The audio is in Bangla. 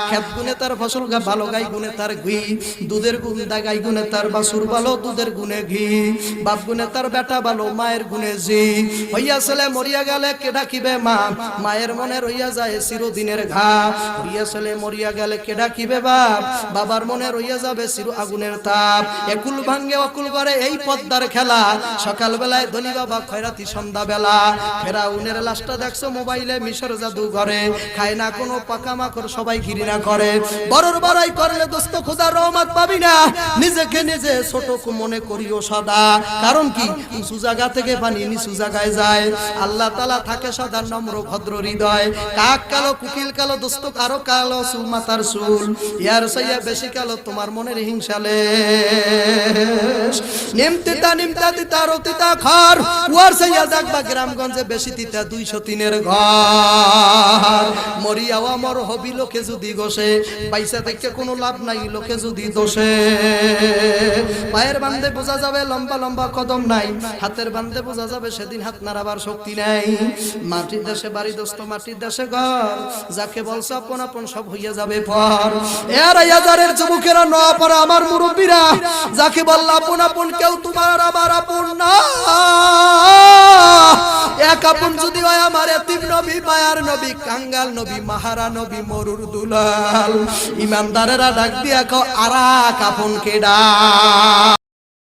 খেত গুনে তার ফসল ভালো, গাই গুনে তার ঘি, দুধের গুণ দা গাই গুনে তার বাছুর ভালো, দুধের গুনে ঘি, বাপ গুনে তার বেটা ভালো, মায়ের গুনে জি। হইয়া ছেলে মরিয়া গেলে কে ডাকিবে মা, মায়ের মনে রইয়া যায় চিরদিনের ঘা। হইয়া ছেলে মরিয়া গেলে কে ডাকিবে বাপ, বাবার মনে রইয়া যাবে চির আগুনের তাপ। একুল ভাঙ্গে অকুল করে এই পদ্মার খেলা, সকাল বেলায় ধনী বাবা খয়রাতি সন্ধ্যা বেলা। ফেরাউনের লাশটা দেখছো মোবাইলে মিশর জাদু ঘরে, খায় না কোনো পাকা মাকড় সবাই ঘৃণা করে। বড়র বড়াই করলে দোস্ত খোদার রহমত পাবি না, নিজেকে নিজে ছোট মনে করিও সদা। কারণ কি উঁচু জায়গা থেকে পানি নিচু জায়গায় যায়, আল্লাহ তাআলা থাকে সদা নম্র ভদ্র হৃদয়। কাক কালো কুকিল কালো দোস্ত কারো কালো চুল মাথার চুল, ইয়ার সাইয়া বেশি কালো তোমার মনের হিংসালে। নিমতিতা নিমতা তিতা রতিতা খর, ওয়ার সাইয়া দেখবা গ্রামগঞ্জে বেশি তিতা 203-এর ঘর। মরিয়াও আমর হবি লোকে যদি গোসে, পয়সা থেকে কোনো লাভ নাই লোকে যদি দোষে। পায়ের বান্ধে বোঝা যাবে লম্বা লম্বা কদম নাই, হাতের বান্ধে বোঝা যাবে সেদিন হাত নাড়াবার শক্তি নাই। মাটির দেশে বাড়ি দোস্ত মাটির দেশে ঘর, যাকে বলছো আপন আপন সব হইয়া যাবে পর। এর হাজারের যুবকেরা নয়া পারা আমার মুরব্বীরা, যাকে বললা আপন আপন কেউ তোমার আমার আপন না। এক আপন যদি হয় আমার এতিম নবী, মায়ার নবী, কাঙ্গাল নবী, মাহারা নবী, মরুর দুলাল। ইমানদারেরা ডাক দিয়া কও আরাক আপন কেডা।